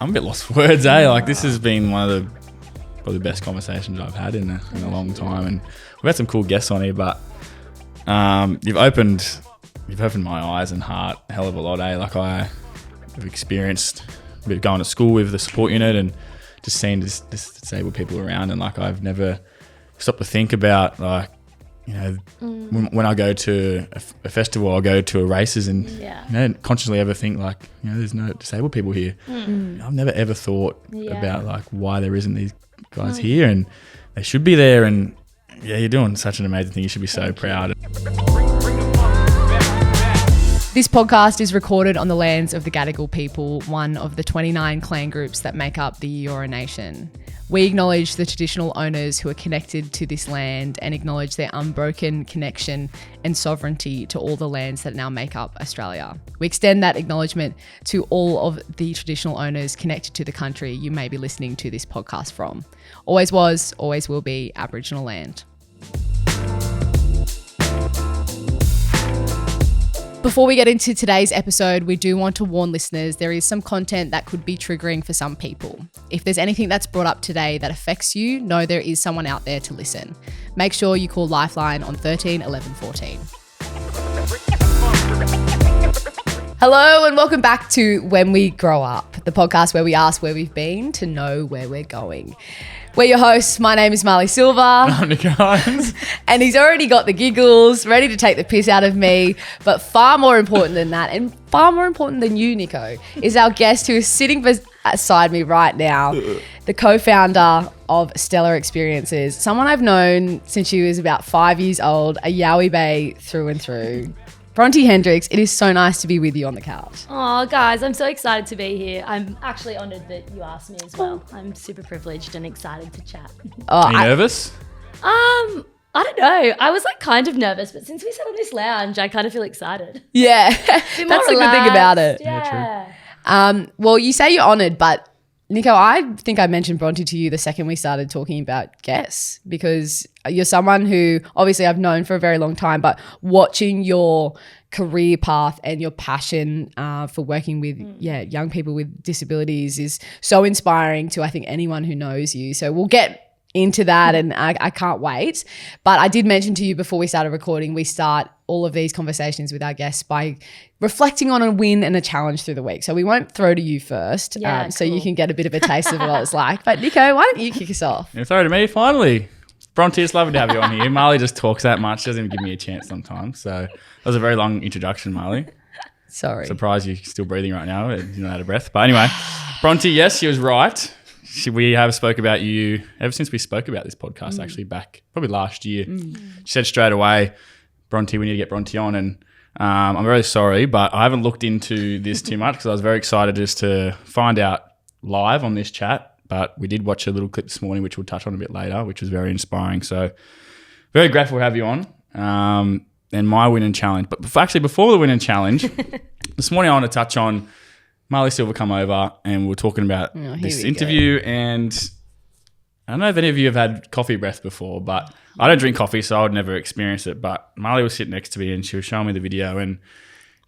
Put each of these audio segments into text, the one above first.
I'm a bit lost for words, eh? Like, this has been one of the probably best conversations I've had in a long time, and we've had some cool guests on here. But you've opened my eyes and heart a hell of a lot, eh? Like, I have experienced a bit of going to school with the support unit and just seeing this disabled people around, and like I've never stopped to think about, like, you know, when I go to a festival, I go to a races and you know, consciously ever think like, you know, there's no disabled people here. I've never ever thought about like why there isn't these guys here, and they should be there. And yeah, you're doing such an amazing thing. You should be so proud. This podcast is recorded on the lands of the Gadigal people, one of the 29 clan groups that make up the Eora Nation. We acknowledge the traditional owners who are connected to this land and acknowledge their unbroken connection and sovereignty to all the lands that now make up Australia. We extend that acknowledgement to all of the traditional owners connected to the country you may be listening to this podcast from. Always was, always will be Aboriginal land. Before we get into today's episode, we do want to warn listeners there is some content that could be triggering for some people. If there's anything that's brought up today that affects you, know there is someone out there to listen. Make sure you call Lifeline on 13 11 14. Hello and welcome back to When We Grow Up, the podcast where we ask where we've been to know where we're going. We're your hosts. My name is Marlee Silva. I'm Nicho Hynes. And he's already got the giggles, ready to take the piss out of me. But far more important than that, and far more important than you, Nicho, is our guest who is sitting beside me right now, the co-founder of Stellar Experiences, someone I've known since she was about 5 years old, a Yowie Bay through and through. Bronte Hendricks, it is so nice to be with you on the couch. Oh, guys, I'm so excited to be here. I'm actually honoured that you asked me as well. I'm super privileged and excited to chat. Are you nervous? I don't know. I was like kind of nervous, but since we sat on this lounge, I kind of feel excited. Yeah, that's the good thing about it. Yeah. Well, you say you're honoured, but Nicho, I think I mentioned Bronte to you the second we started talking about guests, because you're someone who obviously I've known for a very long time, but watching your career path and your passion for working with young people with disabilities is so inspiring to, I think, anyone who knows you. So we'll get into that and I can't wait. But I did mention to you before we started recording, we start all of these conversations with our guests by reflecting on a win and a challenge through the week. So we won't throw to you first, so you can get a bit of a taste of what it's like. But Nicho, why don't you kick us off? You throw to me finally. Bronte, it's lovely to have you on here. Marlee just talks that much, doesn't even give me a chance sometimes. So that was a very long introduction, Marlee. Sorry. Surprised you're still breathing right now. You're not out of breath. But anyway, Bronte, yes, she was right. We have spoke about you ever since we spoke about this podcast, actually back probably last year. She said straight away, Bronte, we need to get Bronte on. And I'm very sorry, but I haven't looked into this too much because I was very excited just to find out live on this chat. But we did watch a little clip this morning, which we'll touch on a bit later, which was very inspiring. So very grateful to have you on. And my win and challenge. But before the win and challenge, this morning I want to touch on Marlee Silva come over and we were talking about this interview. And I don't know if any of you have had coffee breath before, but I don't drink coffee, so I would never experience it. But Marlee was sitting next to me and she was showing me the video, and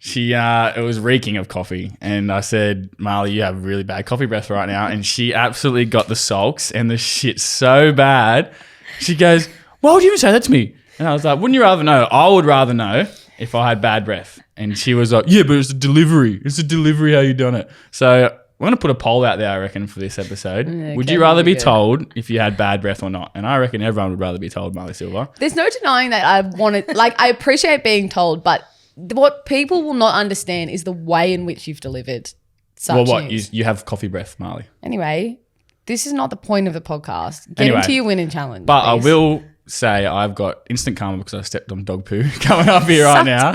it was reeking of coffee. And I said, Marlee, you have really bad coffee breath right now. And she absolutely got the sulks and the shit so bad. She goes, why would you even say that to me? And I was like, wouldn't you rather know? I would rather know if I had bad breath. And she was like, yeah, but it's a delivery. It's a delivery how you done it. So we're going to put a poll out there, I reckon, for this episode. Would you rather be told if you had bad breath or not? And I reckon everyone would rather be told, Marlee Silva. There's no denying that I want it. Like, I appreciate being told, but what people will not understand is the way in which you've delivered such news. You have coffee breath, Marlee. Anyway, this is not the point of the podcast. Get into your winning challenge. But please. I will say I've got instant karma because I stepped on dog poo coming up here right now.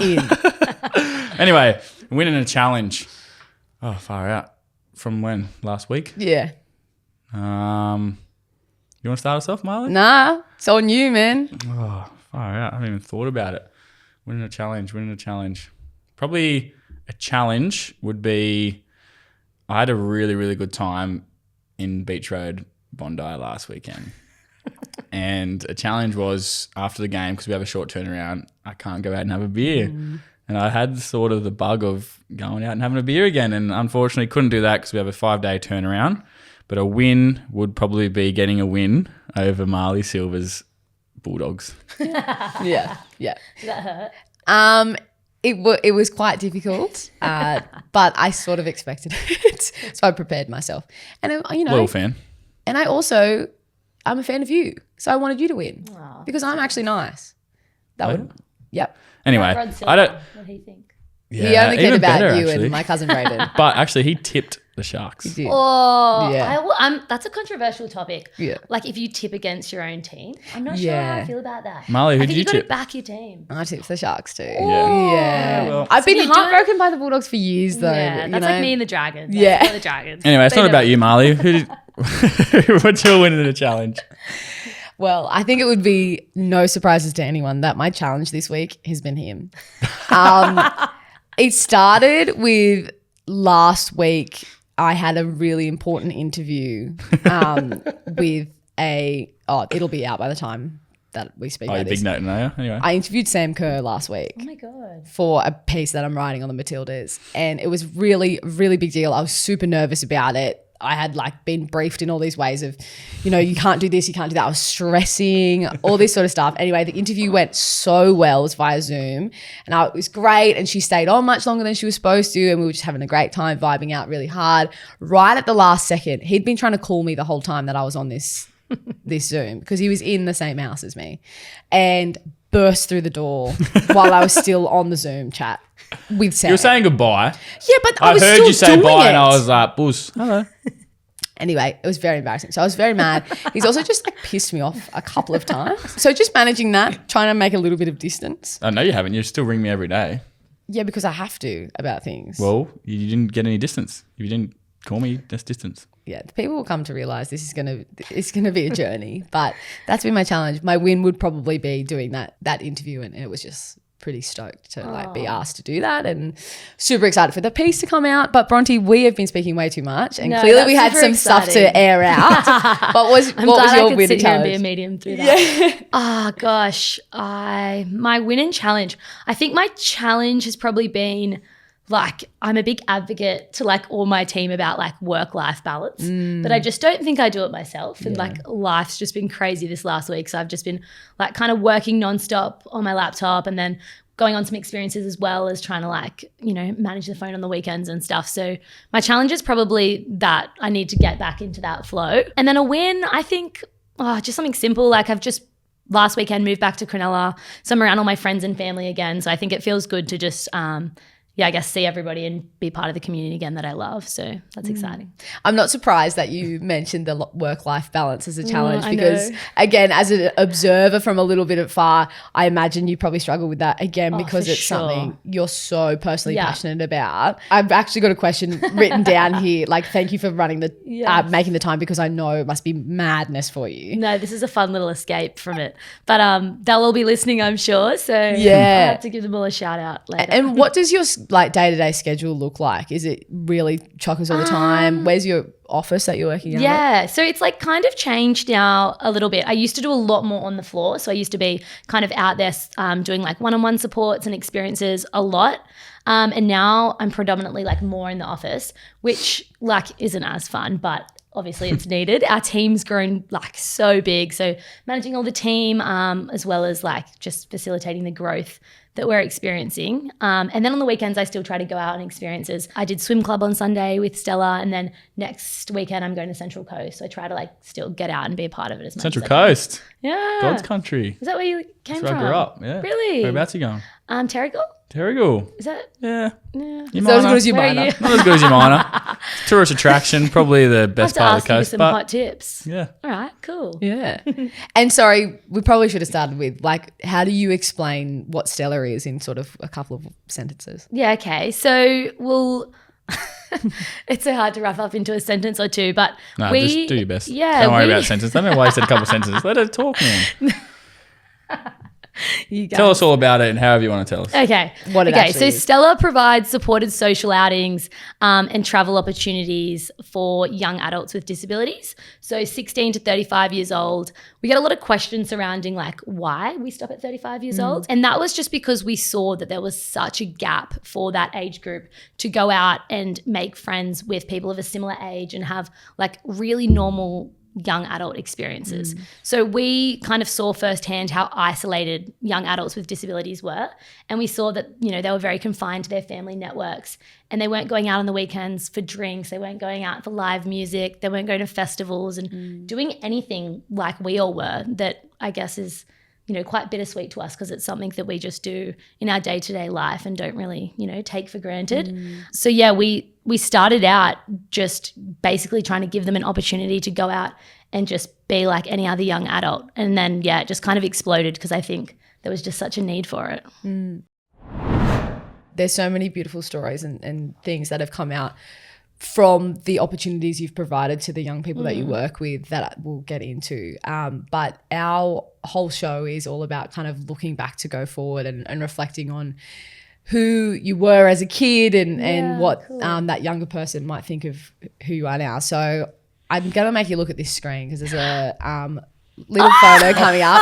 Anyway, winning a challenge. Oh, far out. From when? Last week? Yeah. You want to start us off, Marlee? Nah, it's on you, man. Oh, far out. I haven't even thought about it. Winning a challenge. Probably a challenge would be, I had a really, really good time in Beach Road, Bondi last weekend. And a challenge was after the game, because we have a short turnaround, I can't go out and have a beer. And I had sort of the bug of going out and having a beer again, and unfortunately couldn't do that because we have a 5-day turnaround. But a win would probably be getting a win over Marlee Silva's Bulldogs. Yeah. Did that hurt? It was quite difficult, but I sort of expected it, so I prepared myself. And Loyal fan. And I'm a fan of you, so I wanted you to win because I'm actually nice. Yep. Anyway, Rod Silva, I don't. what do you think? Yeah, He only cared even about better, you actually. and my cousin Brayden. But actually, he tipped the Sharks. He did. Oh, Yeah. That's a controversial topic. Yeah. Like if you tip against your own team, I'm not sure how I feel about that. Marlee, who I did think you you got to tip? back your team. I tipped the Sharks too. Yeah. Well, I've been you do it- heartbroken by the Bulldogs for years though. Yeah, that's like me and the Dragons. Yeah. Like, the Dragons. Anyway, it's They not know. about you, Marlee. What's your win in the challenge? Well, I think it would be no surprises to anyone that my challenge this week has been him. It started with last week. I had a really important interview with it'll be out by the time that we speak Oh, about your this. big note now. Anyway. I interviewed Sam Kerr last week. Oh my God. For a piece that I'm writing on the Matildas. And it was really, really big deal. I was super nervous about it. I had been briefed in all these ways of, you can't do this, you can't do that. I was stressing, all this sort of stuff. Anyway, the interview went so well. It was via Zoom and it was great. And she stayed on much longer than she was supposed to. And we were just having a great time, vibing out really hard. Right at the last second, he'd been trying to call me the whole time that I was on this Zoom because he was in the same house as me and burst through the door while I was still on the Zoom chat with Sam. You were saying goodbye. Yeah, but I I was heard still you say doing bye it. and I was like, buzz. Hello. Anyway, it was very embarrassing. So I was very mad. He's also just pissed me off a couple of times. So just managing that, trying to make a little bit of distance. I know you haven't. You still ring me every day. Yeah, because I have to about things. Well, you didn't get any distance. If you didn't call me, that's distance. Yeah, the people will come to realise it's gonna be a journey. But that's been my challenge. My win would probably be doing that interview, and it was just pretty stoked to be asked to do that, and super excited for the piece to come out. But Bronte, we have been speaking way too much, and No, clearly that's we had super some stuff exciting. to air out. But what was I'm your glad I could win sit and here and be a challenge? medium through that. Oh gosh, my win and challenge. I think my challenge has probably been I'm a big advocate to all my team about work-life balance, but I just don't think I do it myself. And life's just been crazy this last week, so I've just been kind of working nonstop on my laptop and then going on some experiences as well as trying to manage the phone on the weekends and stuff. So my challenge is probably that I need to get back into that flow. And then a win, I think, just something simple. I've just last weekend moved back to Cronulla, so I'm around all my friends and family again. So I think it feels good to just, I guess see everybody and be part of the community again that I love. So that's exciting. I'm not surprised that you mentioned the work-life balance as a challenge I because, know. again, as an observer from a little bit afar, I imagine you probably struggle with that again because for it's sure. something you're so personally Yeah. passionate about. I've actually got a question written down here. Thank you for running Yes. making the time because I know it must be madness for you. No, this is a fun little escape from it. But they'll all be listening, I'm sure. So Yeah. I'll have to give them all a shout out later. And what does your day-to-day schedule look like? Is it really chockers all the time? Where's your office that you're working out of? Yeah, so it's kind of changed now a little bit. I used to do a lot more on the floor. So I used to be kind of out there doing one-on-one supports and experiences a lot. And now I'm predominantly more in the office, which isn't as fun, but obviously it's needed. Our team's grown so big. So managing all the team as well as just facilitating the growth that we're experiencing. And then on the weekends, I still try to go out and experiences. I did swim club on Sunday with Stella, and then next weekend I'm going to Central Coast. So I try to still get out and be a part of it as much Central as I can. Coast. Yeah. God's country. Is that where you came That's from? where I grew up. Yeah. Really? Whereabouts are you going? Terrigal? Terrigal. Is that? Yeah. Yeah. Is that as good as your Where are minor? you? Not as good as your minor. Tourist attraction, probably the best I'll have part to of ask the you coast. for some But hot tips. yeah. All right, cool. Yeah. And sorry, we probably should have started with how do you explain what Stella is in sort of a couple of sentences? Yeah, okay. So it's so hard to wrap up into a sentence or two, but No, just do your best. Yeah. Don't worry about sentences. I don't know why you said a couple of sentences. Let her talk, man. You guys. Tell us all about it and however you want to tell us. Okay. What it okay. actually So is. Stella provides supported social outings and travel opportunities for young adults with disabilities. So 16 to 35 years old. We get a lot of questions surrounding like why we stop at 35 years old. And that was just because we saw that there was such a gap for that age group to go out and make friends with people of a similar age and have like really normal young adult experiences. So we kind of saw firsthand how isolated young adults with disabilities were. And we saw that, you know, they were very confined to their family networks and they weren't going out on the weekends for drinks. They weren't going out for live music. They weren't going to festivals and doing anything like we all were that I guess is, you know, quite bittersweet to us because it's something that we just do in our day-to-day life and don't really, you know, take for granted. So yeah, we started out just basically trying to give them an opportunity to go out and just be like any other young adult. And then, yeah, it just kind of exploded because I think there was just such a need for it. There's so many beautiful stories and things that have come out from the opportunities you've provided to the young people that you work with that we'll get into. But our whole show is all about kind of looking back to go forward and reflecting on who you were as a kid and what that younger person might think of who you are now. So I'm going to make you look at this screen because there's a little photo coming up.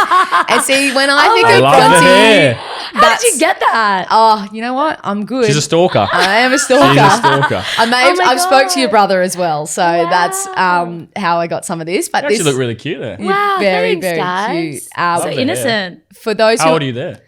And see, when I think of love the Bronte, hair. How did you get that? oh, you know what? I'm good. She's a stalker. I am a stalker. She's a stalker. I've spoke to your God. brother as well, so that's how I got some of this. But You this actually look really cute there. Wow, very, thanks, very guys. cute. So Love the hair. innocent. For those How who old are you there?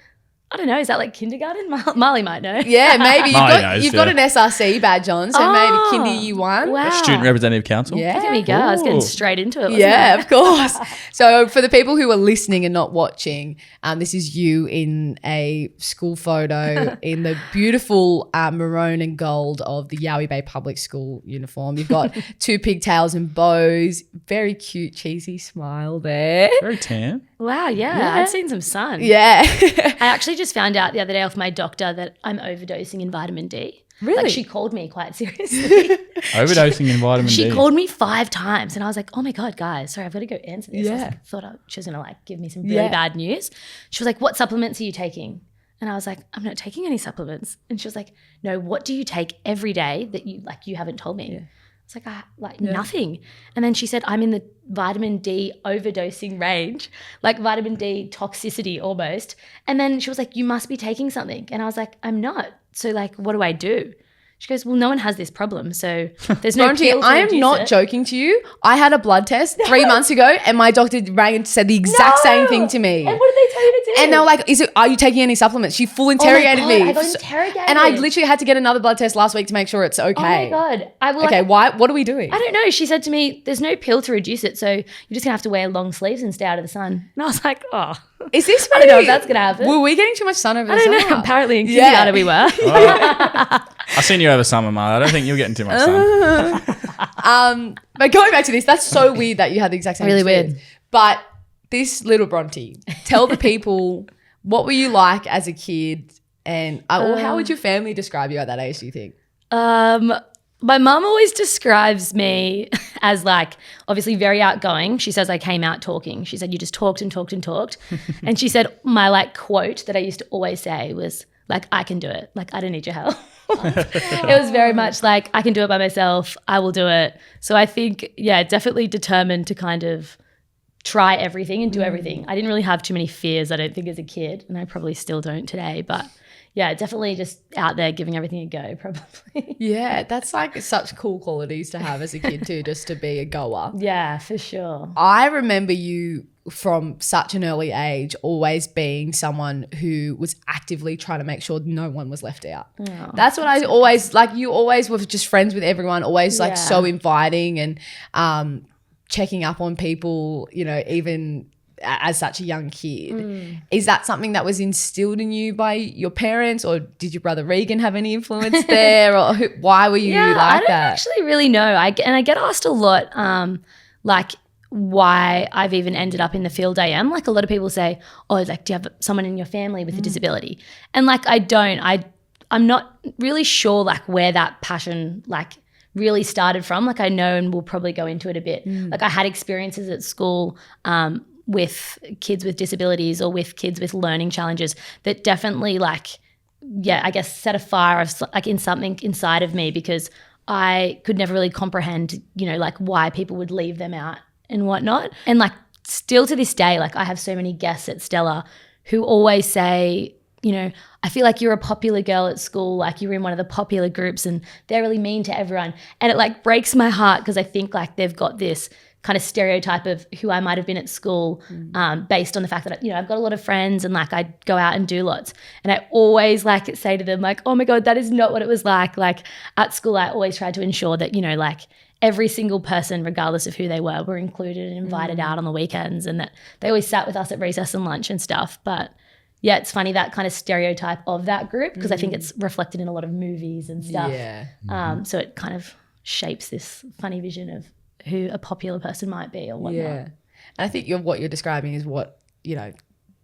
I don't know. Is that like kindergarten? Marlee might know. yeah, maybe Marlee you've knows, got an SRC badge on, so maybe Kinder you won. Wow. Student Representative Council. Yeah. Look at me go. I was getting Ooh. straight into it. Wasn't Yeah, I? of course. So for the people who are listening and not watching, this is you in a school photo in the beautiful maroon and gold of the Yowie Bay Public School uniform. You've got two pigtails and bows. Very cute, cheesy smile there. Very tan. Wow. Yeah. I'd seen some sun. Yeah. I actually just found out the other day off my doctor that I'm overdosing in vitamin D. Really? Like she called me quite seriously. Overdosing in vitamin D. She called me 5 times and I was like, oh my God, guys, sorry, I've got to go answer this. I was Yeah. like, thought she was going to like give me some really bad news. She was like, what supplements are you taking? And I was like, I'm not taking any supplements. And she was like, no, what do you take every day that you haven't told me? It's like, nothing. And then she said, I'm in the vitamin D overdosing range, like vitamin D toxicity almost. And then she was like, you must be taking something. And I was like, I'm not. So like, what do I do? She goes, well, no one has this problem. So there's no Bronte, pill to I am reduce not it. joking to you. I had a blood test 3 months ago and my doctor rang and said the exact same thing to me. And what did they tell you to do? And they were like, are you taking any supplements? She full interrogated God, me. I got interrogated. And I literally had to get another blood test last week to make sure it's okay. Oh my God. I will Okay, what are we doing? I don't know. She said to me, there's no pill to reduce it. So you're just going to have to wear long sleeves and stay out of the sun. And I was like, oh, Is this I don't know if that's going to happen. Were we getting too much sun over I the don't summer? know. Apparently in Yeah. kindergarten we were. I've seen you over summer, Marlee. I don't think you're getting too much sun. But going back to this, that's so weird that you had the exact same Really experience. weird. But this little Bronte, tell the people, what were you like as a kid and or how would your family describe you at that age, do you think? My mum always describes me as like obviously very outgoing. She says I came out talking. She said you just talked and talked and talked. And she said my like quote that I used to always say was like, I can do it. Like, I don't need your help. It was very much like, I can do it by myself. I will do it. So I think, yeah, definitely determined to kind of try everything and do everything. I didn't really have too many fears, I don't think, as a kid. And I probably still don't today. But yeah, definitely just out there giving everything a go, probably. Yeah, that's like such cool qualities to have as a kid too, just to be a goer. Yeah, for sure. I remember you from such an early age always being someone who was actively trying to make sure no one was left out. Oh, that's what I always, like, you always were just friends with everyone, always like Yeah. so inviting and checking up on people, you know, even as such a young kid. Is that something that was instilled in you by your parents, or did your brother Regan have any influence there, or why were you I like don't that? actually really know. I get asked a lot, like why I've even ended up in the field I am. Like a lot of people say, oh, like, do you have someone in your family with a disability? And like, I don't. I'm not really sure like where that passion like really started from. Like I know, and we'll probably go into it a bit. Like I had experiences at school, with kids with disabilities or with kids with learning challenges that definitely I guess set a fire of in something inside of me, because I could never really comprehend, why people would leave them out and whatnot. And still to this day, I have so many guests at Stella who always say, I feel like you're a popular girl at school, you're in one of the popular groups and they're really mean to everyone. And it breaks my heart, because I think they've got this kind of stereotype of who I might have been at school, based on the fact that, I've got a lot of friends and I go out and do lots. And I always say to them oh my God, that is not what it was like. At school, I always tried to ensure that, every single person, regardless of who they were included and invited out on the weekends, and that they always sat with us at recess and lunch and stuff. But yeah, it's funny, that kind of stereotype of that group, because I think it's reflected in a lot of movies and stuff. Yeah. So it kind of shapes this funny vision of who a popular person might be or whatnot. Yeah. And I think what you're describing is what,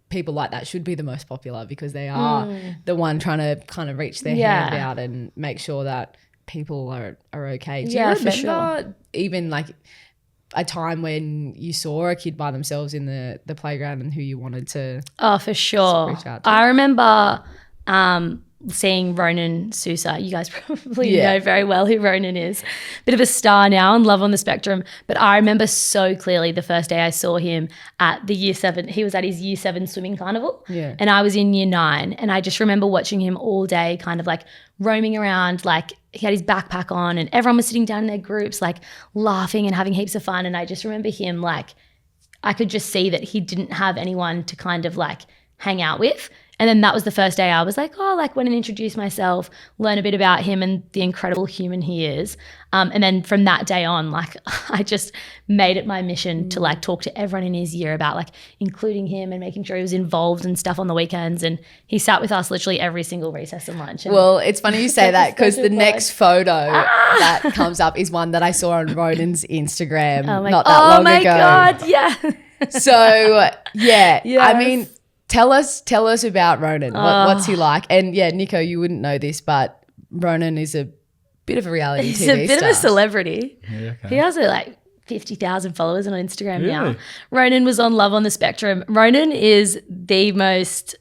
people like that should be the most popular, because they are the one trying to kind of reach their hand out and make sure that people are okay. Do you remember even a time when you saw a kid by themselves in the playground and who you wanted to for sure. reach out to? I remember seeing Ronan Sousa. You guys probably know very well who Ronan is. Bit of a star now and love on the spectrum. But I remember so clearly the first day I saw him at the year 7. He was at his year 7 swimming carnival. Yeah. And I was in year 9. And I just remember watching him all day, kind of roaming around. He had his backpack on and everyone was sitting down in their groups, laughing and having heaps of fun. And I just remember him, I could just see that he didn't have anyone to kind of hang out with. And then that was the first day I was went and introduced myself, learn a bit about him and the incredible human he is. And then from that day on, I just made it my mission to talk to everyone in his year about including him and making sure he was involved and stuff on the weekends. And he sat with us literally every single recess and lunch. And well, it's funny you say that, because the next photo that comes up is one that I saw on Ronan's Instagram not that long ago. Oh my God, yeah. So yeah, I mean, Tell us about Ronan. What's he like? And yeah, Nicho, you wouldn't know this, but Ronan is a bit of a reality TV star. He's a bit of a celebrity. Yeah, okay. He has 50,000 followers on Instagram now. Ronan was on Love on the Spectrum. Ronan is the most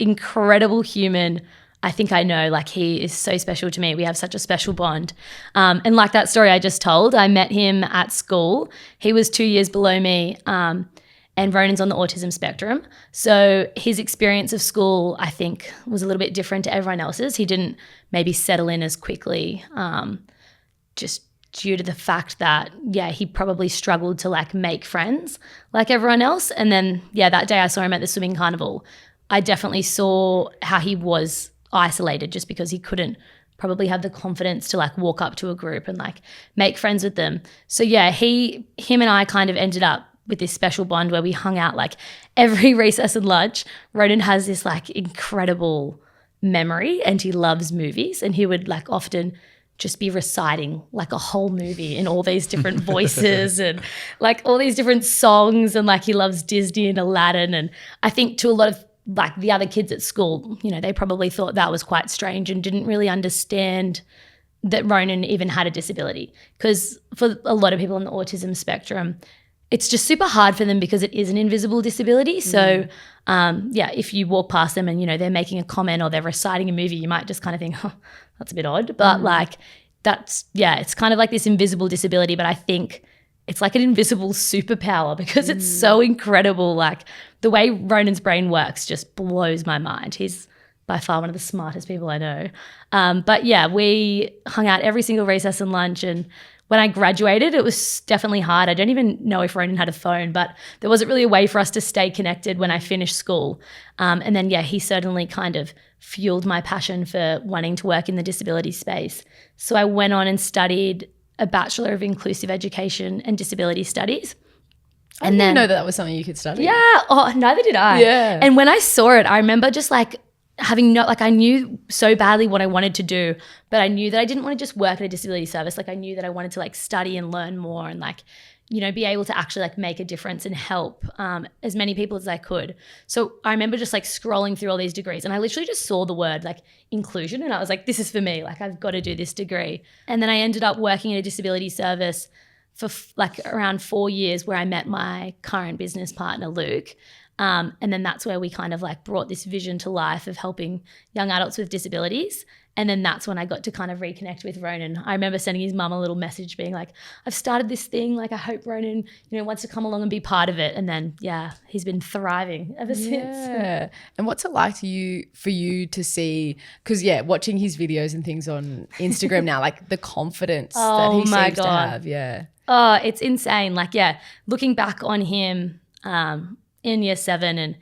incredible human I think I know. He is so special to me. We have such a special bond. And that story I just told, I met him at school. He was 2 years below me. And Ronan's on the autism spectrum. So his experience of school, I think, was a little bit different to everyone else's. He didn't maybe settle in as quickly, just due to the fact that, he probably struggled to make friends like everyone else. And then, that day I saw him at the swimming carnival, I definitely saw how he was isolated just because he couldn't probably have the confidence to walk up to a group and make friends with them. So him and I kind of ended up with this special bond where we hung out every recess and lunch. Ronan has this incredible memory and he loves movies, and he would often just be reciting a whole movie in all these different voices and all these different songs, and he loves Disney and Aladdin. And I think to a lot of the other kids at school, they probably thought that was quite strange and didn't really understand that Ronan even had a disability, because for a lot of people on the autism spectrum, it's just super hard for them because it is an invisible disability. So, if you walk past them and, they're making a comment or they're reciting a movie, you might just kind of think, that's a bit odd. But it's kind of this invisible disability, but I think it's an invisible superpower because it's so incredible. The way Ronan's brain works just blows my mind. He's by far one of the smartest people I know. We hung out every single recess and lunch, and when I graduated, it was definitely hard. I don't even know if Ronan had a phone, but there wasn't really a way for us to stay connected when I finished school. And then, he certainly kind of fueled my passion for wanting to work in the disability space. So I went on and studied a Bachelor of Inclusive Education and Disability Studies. I didn't know that was something you could study. Yeah. Oh, neither did I. Yeah. And when I saw it, I remember just having I knew so badly what I wanted to do, but I knew that I didn't want to just work at a disability service. I knew that I wanted to study and learn more and be able to actually like make a difference and help as many people as I could. So I remember just like scrolling through all these degrees and I literally just saw the word like inclusion and I was like, this is for me. Like I've got to do this degree. And then I ended up working at a disability service for like around 4 years where I met my current business partner, Luke. And then that's where we kind of like brought this vision to life of helping young adults with disabilities. And then that's when I got to kind of reconnect with Ronan. I remember sending his mum a little message being like, I've started this thing. Like, I hope Ronan, wants to come along and be part of it. And then, he's been thriving ever since. Yeah. And what's it like for you to see, because, watching his videos and things on Instagram now, like the confidence that he seems to have. Yeah. Oh, it's insane. Like, looking back on him in year 7 and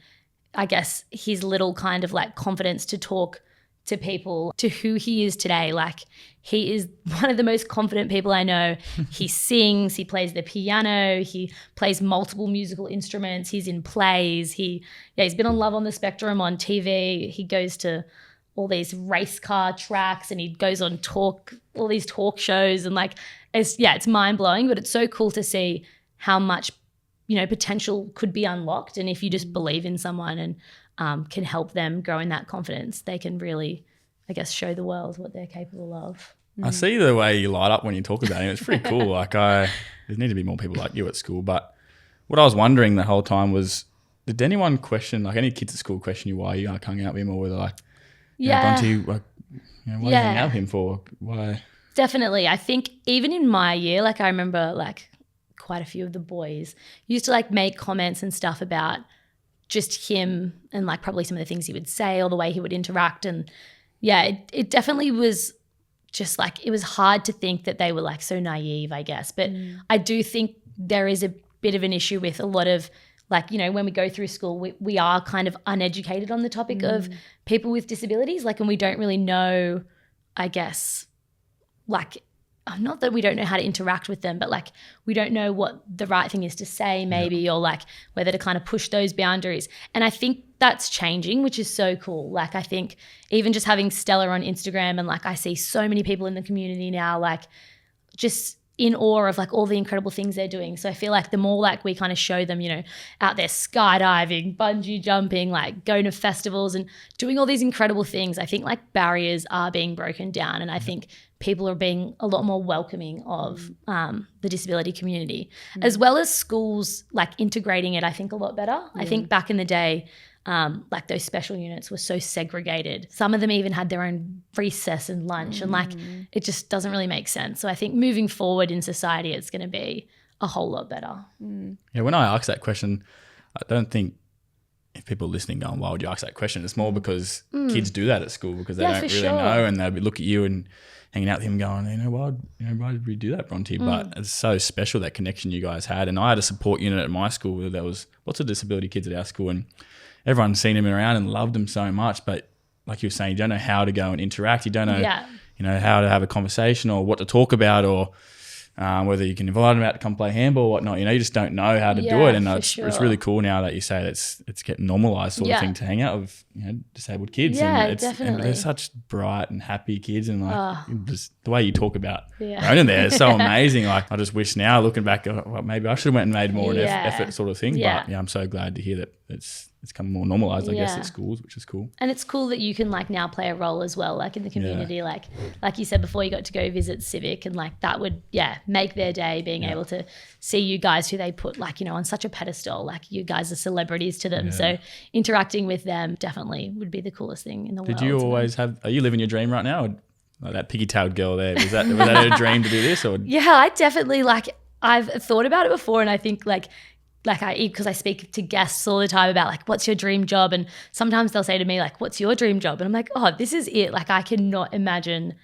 I guess his little kind of like confidence to talk to people, to who he is today. Like, he is one of the most confident people I know. He sings, he plays the piano, he plays multiple musical instruments, he's in plays. He's been on Love on the Spectrum on TV. He goes to all these race car tracks and he goes on all these talk shows, and like, it's mind blowing, but it's so cool to see how much, potential could be unlocked. And if you just believe in someone and can help them grow in that confidence, they can really, I guess, show the world what they're capable of. I see the way you light up when you talk about him. It's pretty cool. Like, there need to be more people like you at school. But what I was wondering the whole time was, did anyone question, like any kids at school question you why you hung out with him, or were they like, Bronte, like, why are you hanging out with him for? Why? Definitely. I think even in my year, like I remember like quite a few of the boys used to like make comments and stuff about just him and like probably some of the things he would say or the way he would interact. And it definitely was just like, it was hard to think that they were like so naive, I guess. But I do think there is a bit of an issue with a lot of like, when we go through school, we are kind of uneducated on the topic of people with disabilities. Like, and we don't really know, I guess, like, not that we don't know how to interact with them, but like we don't know what the right thing is to say maybe, or like whether to kind of push those boundaries. And I think that's changing, which is so cool. Like, I think even just having Stella on Instagram, and like I see so many people in the community now, like just in awe of like all the incredible things they're doing. So I feel like the more like we kind of show them, out there skydiving, bungee jumping, like going to festivals and doing all these incredible things, I think like barriers are being broken down. And I think people are being a lot more welcoming of the disability community, as well as schools like integrating it, I think, a lot better. I think back in the day, like those special units were so segregated. Some of them even had their own recess and lunch, and like it just doesn't really make sense. So I think moving forward in society, it's going to be a whole lot better. Yeah, when I ask that question, I don't think if people are listening going, why would you ask that question? It's more because kids do that at school because they don't really know, and they'll look at you and hanging out with him going, why did we do that, Bronte? But it's so special, that connection you guys had. And I had a support unit at my school where there was lots of disability kids at our school, and everyone's seen him around and loved him so much. But like you were saying, you don't know how to go and interact. You don't know, how to have a conversation or what to talk about, or whether you can invite them out to come play handball or whatnot. You just don't know how to do it. And it's really cool now that you say that it's getting normalised sort of thing to hang out with disabled kids. Yeah, and definitely. And they're such bright and happy kids, and like just the way you talk about Ronan there is so amazing. Like, I just wish now, looking back, maybe I should have went and made more an effort sort of thing. But I'm so glad to hear that it's come more normalised, I guess, at schools, which is cool. And it's cool that you can like now play a role as well, like in the community. Like you said before, you got to go visit Civic, and like that would make their day, being able to see you guys who they put like on such a pedestal. Like, you guys are celebrities to them, so interacting with them definitely would be the coolest thing in the world. Did you always have? Are you living your dream right now? Or like that piggy-tailed girl there, was that a dream to do this? Or I definitely, like, I've thought about it before, and I think because I speak to guests all the time about like, what's your dream job? And sometimes they'll say to me like, what's your dream job? And I'm like, oh, this is it. Like, I cannot imagine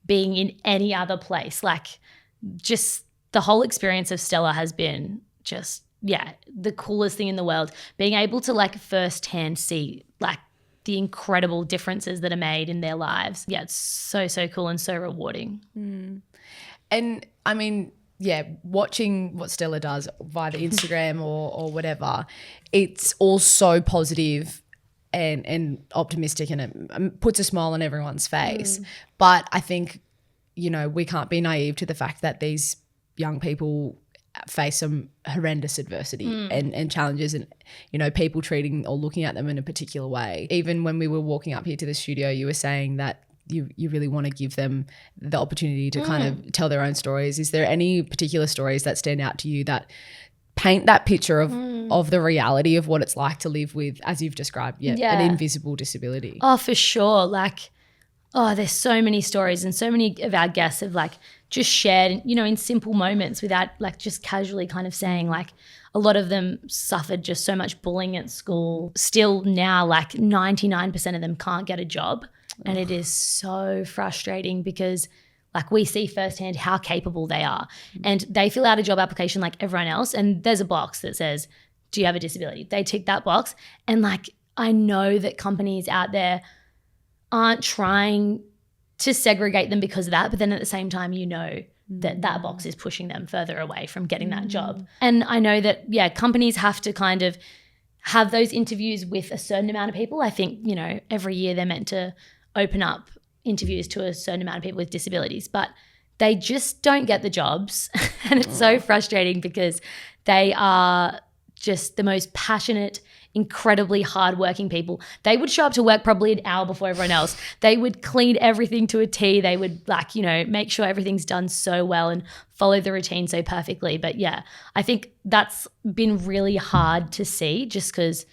being in any other place. Like, just the whole experience of Stella has been just, the coolest thing in the world. Being able to like firsthand see like the incredible differences that are made in their lives. Yeah, it's so, so cool and so rewarding. And I mean, watching what Stella does via the Instagram or whatever, it's all so positive and optimistic, and it puts a smile on everyone's face. But I think, we can't be naive to the fact that these young people face some horrendous adversity and challenges, and, people treating or looking at them in a particular way. Even when we were walking up here to the studio, you were saying that you really want to give them the opportunity to kind of tell their own stories. Is there any particular stories that stand out to you that paint that picture of the reality of what it's like to live with, as you've described, an invisible disability? Oh, for sure. Like, there's so many stories, and so many of our guests have like just shared, you know, in simple moments without like just casually kind of saying, like, a lot of them suffered just so much bullying at school. Still now, like 99% of them can't get a job. And it is so frustrating because like we see firsthand how capable they are, and they fill out a job application like everyone else. And there's a box that says, do you have a disability? They tick that box. And like, I know that companies out there aren't trying to segregate them because of that. But then at the same time, you know, that box is pushing them further away from getting that job. And I know that, companies have to kind of have those interviews with a certain amount of people. I think, you know, every year they're meant to open up interviews to a certain amount of people with disabilities, but they just don't get the jobs. And it's so frustrating because they are just the most passionate, incredibly hardworking people. They would show up to work probably an hour before everyone else. They would clean everything to a T. They would like, you know, make sure everything's done so well and follow the routine so perfectly. But yeah, I think that's been really hard to see just because,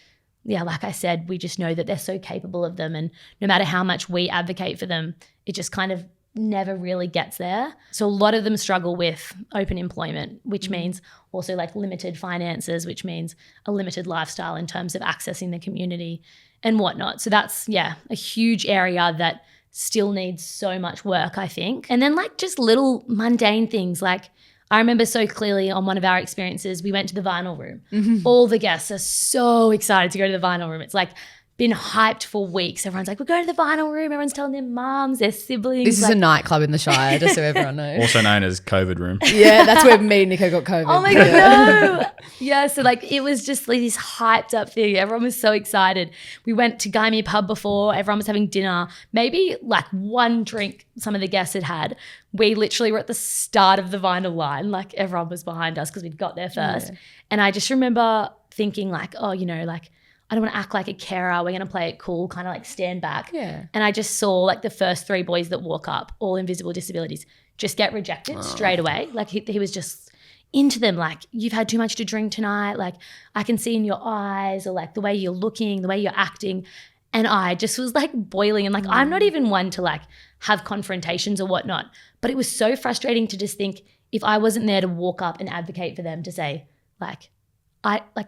like I said, we just know that they're so capable of them. And no matter how much we advocate for them, it just kind of never really gets there. So a lot of them struggle with open employment, which means also like limited finances, which means a limited lifestyle in terms of accessing the community and whatnot. So that's, a huge area that still needs so much work, I think. And then like just little mundane things. Like I remember so clearly on one of our experiences, we went to the vinyl room. All the guests are so excited to go to the vinyl room. It's like been hyped for weeks. Everyone's like, we're going to the vinyl room. Everyone's telling their mums, their siblings. This is a nightclub in the Shire, just so everyone knows. Also known as COVID room. Yeah, that's where me and Nicho got COVID. Oh my God, no. Yeah, so like it was just like this hyped up thing. Everyone was so excited. We went to Gymea Pub before. Everyone was having dinner. Maybe like one drink some of the guests had. We literally were at the start of the vinyl line. Like everyone was behind us because we'd got there first. Yeah. And I just remember thinking like, oh, you know, like I don't want to act like a carer. We're going to play it cool, kind of like stand back. Yeah. And I just saw like the first 3 boys that walk up, all invisible disabilities, just get rejected straight away. Like he was just into them. Like, you've had too much to drink tonight. Like, I can see in your eyes, or like the way you're looking, the way you're acting. And I just was like boiling. And like, I'm not even one to like have confrontations or whatnot. But it was so frustrating to just think, if I wasn't there to walk up and advocate for them, to say like,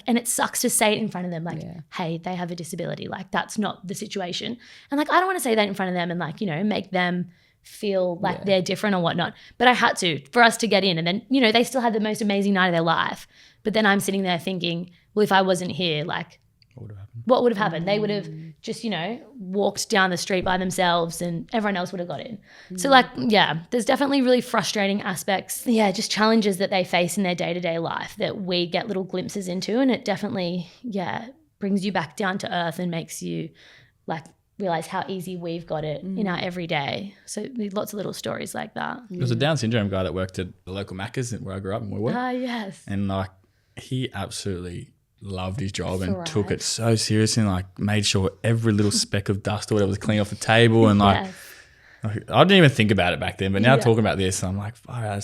and it sucks to say it in front of them, like, hey, they have a disability. Like, that's not the situation. And like, I don't want to say that in front of them and like, you know, make them feel like they're different or whatnot. But I had to, for us to get in. And then, you know, they still had the most amazing night of their life. But then I'm sitting there thinking, well, if I wasn't here, like, what would have happened? They would have just, you know, walked down the street by themselves and everyone else would have got in. So like, there's definitely really frustrating aspects. Just challenges that they face in their day-to-day life that we get little glimpses into. And it definitely, brings you back down to earth and makes you like realize how easy we've got it in our everyday. So there's lots of little stories like that. There was a Down syndrome guy that worked at the local Macca's where I grew up and we worked. Yes. And like, he absolutely loved his job and took it so seriously and like made sure every little speck of dust or whatever was clean off the table. And like, I didn't even think about it back then, but now talking about this, I'm like, I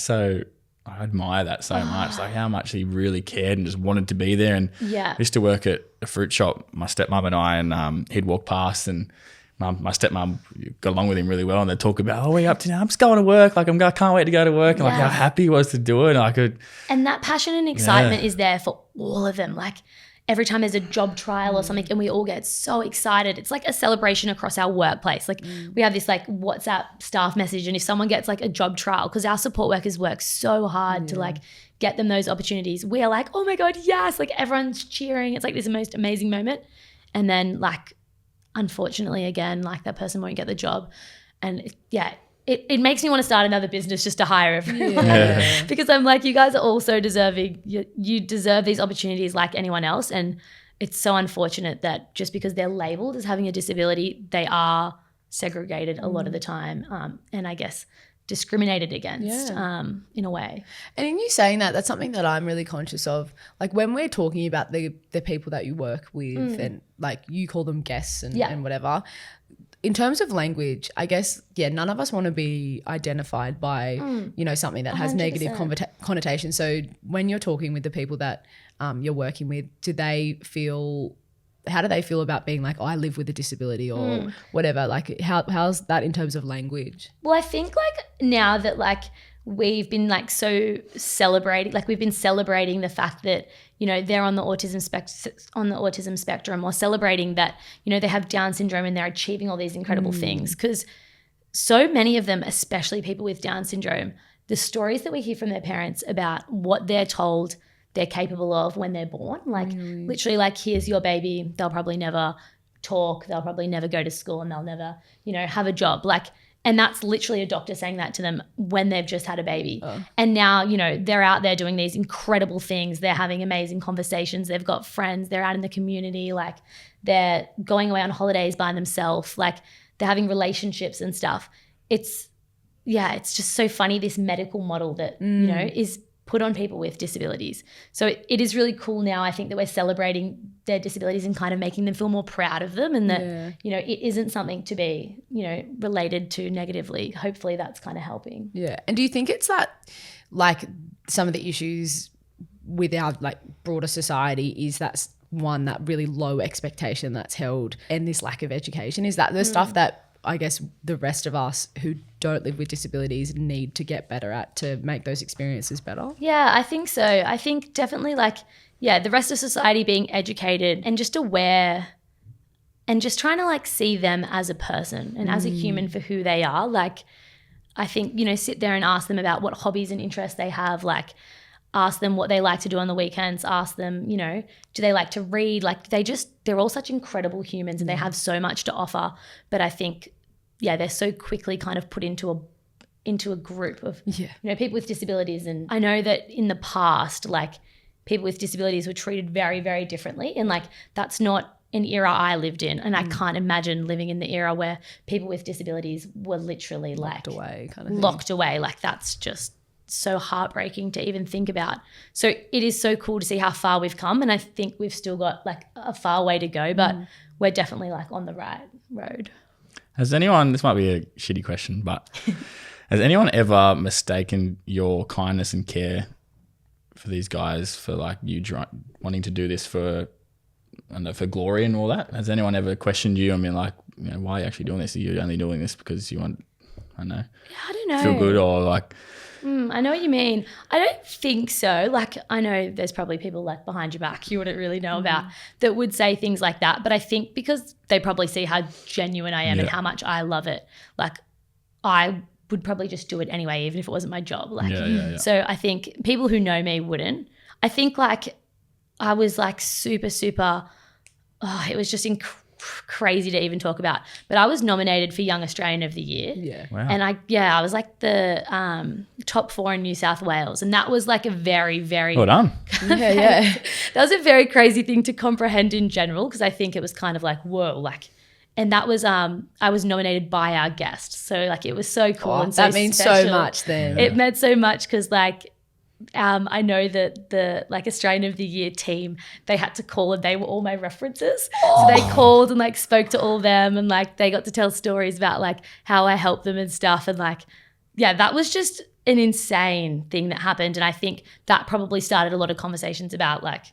admire that so much. Like how much he really cared and just wanted to be there. And I used to work at a fruit shop, my stepmom and I, and he'd walk past and my stepmom got along with him really well, and they'd talk about, what are you up to now? I'm just going to work. Like I can't wait to go to work. And like how happy he was to do it. And that passion and excitement is there for all of them. Like every time there's a job trial or something and we all get so excited, it's like a celebration across our workplace. Like we have this like WhatsApp staff message, and if someone gets like a job trial, because our support workers work so hard to like get them those opportunities, we are like, oh my God, yes. Like everyone's cheering. It's like this most amazing moment. And then like, unfortunately, again, like that person won't get the job. And it makes me want to start another business just to hire everyone because I'm like, you guys are all so deserving. You deserve these opportunities like anyone else. And it's so unfortunate that just because they're labelled as having a disability, they are segregated a lot of the time, and I guess discriminated against in a way. And in you saying that, that's something that I'm really conscious of. Like when we're talking about the people that you work with and like you call them guests and whatever, in terms of language, I guess, none of us want to be identified by, something that has 100%. negative connotations. So when you're talking with the people that you're working with, how do they feel about being like, I live with a disability or whatever? Like, how's that in terms of language? Well, I think like now that like we've been like so celebrating, like we've been celebrating the fact that, they're on the autism spectrum, or celebrating that, they have Down syndrome and they're achieving all these incredible things. Because so many of them, especially people with Down syndrome, the stories that we hear from their parents about what they're told they're capable of when they're born, like literally like, here's your baby, they'll probably never talk, they'll probably never go to school, and they'll never, have a job. Like, and that's literally a doctor saying that to them when they've just had a baby. And now, they're out there doing these incredible things. They're having amazing conversations. They've got friends. They're out in the community. Like, they're going away on holidays by themselves. Like, they're having relationships and stuff. It's just so funny, this medical model that, is put on people with disabilities. So it is really cool now, I think, that we're celebrating their disabilities and kind of making them feel more proud of them, and that, it isn't something to be, related to negatively. Hopefully that's kind of helping. Yeah. And do you think it's that, like, some of the issues with our like broader society is that one, that really low expectation that's held, and this lack of education? Is that the stuff that I guess the rest of us who don't live with disabilities need to get better at to make those experiences better? Yeah, I think so. I think definitely like, the rest of society being educated and just aware and just trying to like see them as a person and as a human for who they are. Like, I think, sit there and ask them about what hobbies and interests they have, like ask them what they like to do on the weekends, ask them, do they like to read? Like, they're all such incredible humans and they have so much to offer. But I think, they're so quickly kind of put into a group of, people with disabilities. And I know that in the past, like, people with disabilities were treated very, very differently. And like, that's not an era I lived in. And I can't imagine living in the era where people with disabilities were literally like locked away. Like, that's just so heartbreaking to even think about. So it is so cool to see how far we've come, and I think we've still got like a far way to go, but we're definitely like on the right road. Has anyone, this might be a shitty question, but has anyone ever mistaken your kindness and care for these guys for like you wanting to do this for, I don't know, for glory and all that? Has anyone ever questioned you and been like, why are you actually doing this? Are you only doing this because you want, I don't know, I don't know, feel good, or like... I know what you mean. I don't think so. Like, I know there's probably people like behind your back you wouldn't really know about that would say things like that. But I think because they probably see how genuine I am and how much I love it, like, I would probably just do it anyway, even if it wasn't my job. Like, so I think people who know me wouldn't. I think like I was like super, it was just crazy to even talk about, but I was nominated for Young Australian of the Year. Yeah. Wow. And I was like the top 4 in New South Wales, and that was like a very, very well done. Yeah. that was a very crazy thing to comprehend in general, because I think it was kind of like, whoa, like, and that was I was nominated by our guest, so like it was so cool and so that means special. so much then. It meant so much because like I know that the like Australian of the Year team, they had to call and they were all my references. So they called and like spoke to all of them, and like they got to tell stories about like how I helped them and stuff. And like, that was just an insane thing that happened. And I think that probably started a lot of conversations about like,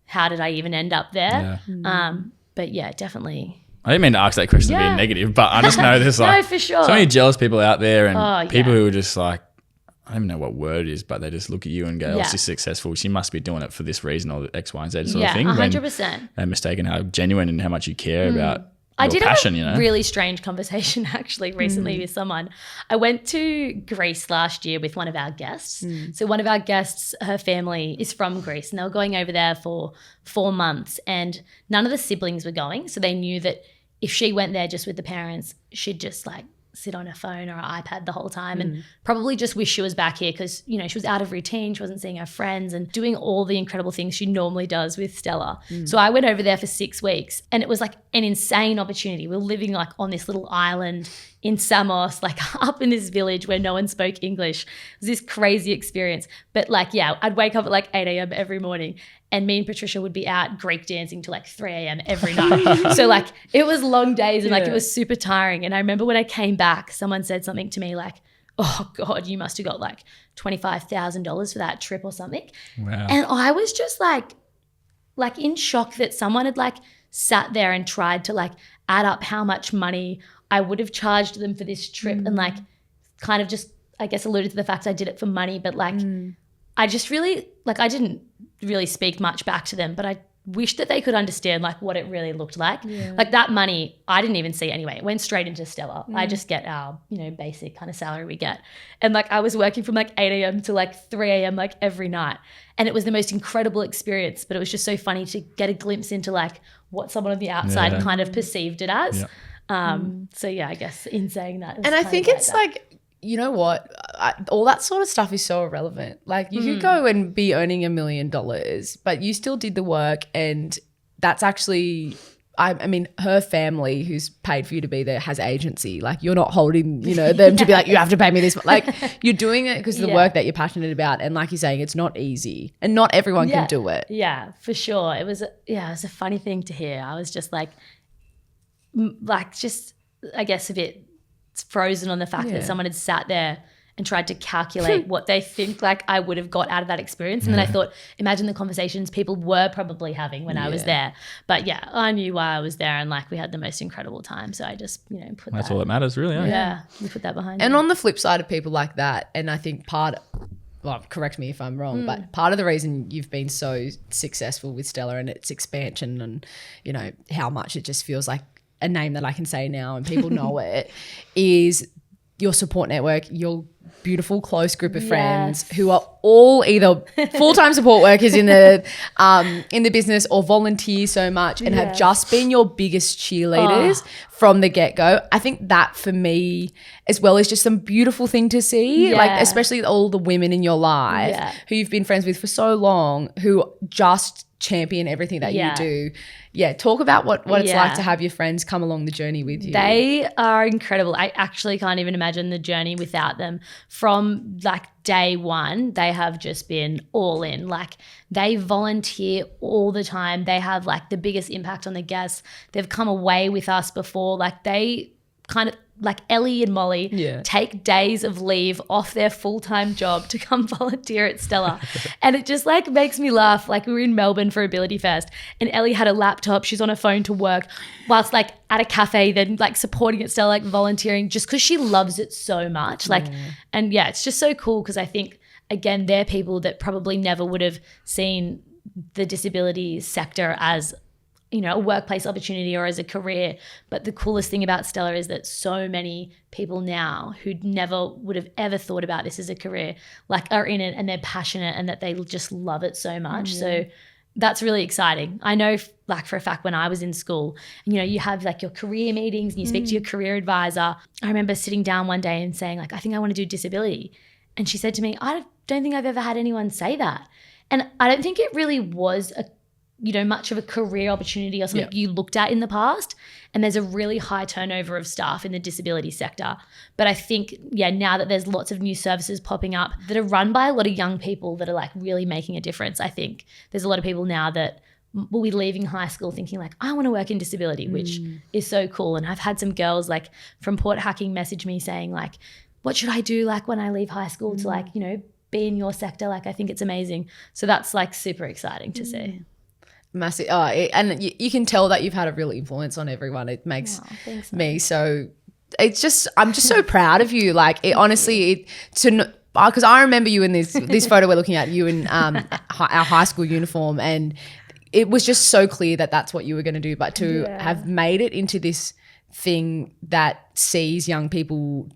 how did I even end up there? But definitely. I didn't mean to ask that question to be negative, but I just know there's like no, for sure. so many jealous people out there, and people who are just like, I don't even know what word it is, but they just look at you and go, she's successful. She must be doing it for this reason or X, Y, and Z sort of thing. 100%. They're mistaken how genuine and how much you care about I your did passion, have a really strange conversation actually recently with someone. I went to Greece last year with one of our guests. So one of our guests, her family is from Greece, and they were going over there for 4 months, and none of the siblings were going. So they knew that if she went there just with the parents, she'd just like sit on her phone or her iPad the whole time and probably just wish she was back here, because, she was out of routine. She wasn't seeing her friends and doing all the incredible things she normally does with Stella. So I went over there for 6 weeks, and it was like an insane opportunity. We were living like on this little island in Samos, like up in this village where no one spoke English. It was this crazy experience. But like, I'd wake up at like 8 a.m. every morning, And me and Patricia would be out Greek dancing till like 3 a.m. every night. So like it was long days and like it was super tiring. And I remember when I came back, someone said something to me like, oh God, you must have got like $25,000 for that trip or something. Wow. And I was just like in shock that someone had like sat there and tried to like add up how much money I would have charged them for this trip and like kind of just, I guess, alluded to the fact I did it for money, but like I just really, like I didn't really speak much back to them, but I wish that they could understand like what it really looked like. Yeah. Like that money, I didn't even see anyway. It went straight into Stella. I just get our, basic kind of salary we get. And like I was working from like 8 a.m. to like 3 a.m. like every night. And it was the most incredible experience, but it was just so funny to get a glimpse into like what someone on the outside kind of perceived it as. Yeah. So yeah, I guess in saying that. And I think it's like, you know what? All that sort of stuff is so irrelevant. Like you could go and be earning $1 million, but you still did the work, and that's actually, I mean, her family who's paid for you to be there has agency. Like you're not holding, them to be like, you have to pay me this. Like you're doing it because of the work that you're passionate about. And like you're saying, it's not easy and not everyone can do it. Yeah, for sure. It was a funny thing to hear. I was just like just, I guess, a bit frozen on the fact that someone had sat there and tried to calculate what they think like I would have got out of that experience. And then I thought, imagine the conversations people were probably having when I was there. But yeah, I knew why I was there, and like we had the most incredible time. So I just, put that's all that matters, really. Yeah, we put that behind. And on the flip side of people like that, and I think correct me if I'm wrong, but part of the reason you've been so successful with Stella and its expansion and, how much it just feels like a name that I can say now and people know it, is your support network, your beautiful close group of friends who are all either full-time support workers in the business or volunteer so much and have just been your biggest cheerleaders from the get-go. I think that for me as well is just some beautiful thing to see, like especially all the women in your life who you've been friends with for so long who just champion everything that you do. Yeah, talk about what it's like to have your friends come along the journey with you. They are incredible. I actually can't even imagine the journey without them. From like day one, they have just been all in. Like they volunteer all the time. They have like the biggest impact on the guests. They've come away with us before. Like they kind of, like Ellie and Molly take days of leave off their full-time job to come volunteer at Stella. And it just like makes me laugh. Like we were in Melbourne for Ability Fest and Ellie had a laptop. She's on her phone to work whilst like at a cafe, then like supporting at Stella, like volunteering just because she loves it so much. Like, and yeah, it's just so cool because I think, again, they're people that probably never would have seen the disability sector as a workplace opportunity or as a career. But the coolest thing about Stella is that so many people now who never would have ever thought about this as a career, like are in it and they're passionate and that they just love it so much. So that's really exciting. I know like for a fact when I was in school, you have like your career meetings and you speak to your career advisor. I remember sitting down one day and saying like, I think I want to do disability. And she said to me, I don't think I've ever had anyone say that. And I don't think it really was much of a career opportunity or something you looked at in the past. And there's a really high turnover of staff in the disability sector. But I think, now that there's lots of new services popping up that are run by a lot of young people that are like really making a difference, I think there's a lot of people now that will be leaving high school thinking like, I want to work in disability, which is so cool. And I've had some girls like from Port Hacking message me saying like, what should I do like when I leave high school to like, be in your sector? Like, I think it's amazing. So that's like super exciting to see. Massive. And you can tell that you've had a real influence on everyone. It makes me so. It's just I'm just so proud of you. Like it honestly, because I remember you in this photo we're looking at, you in our high school uniform, and it was just so clear that that's what you were going to do. But to have made it into this thing that sees young people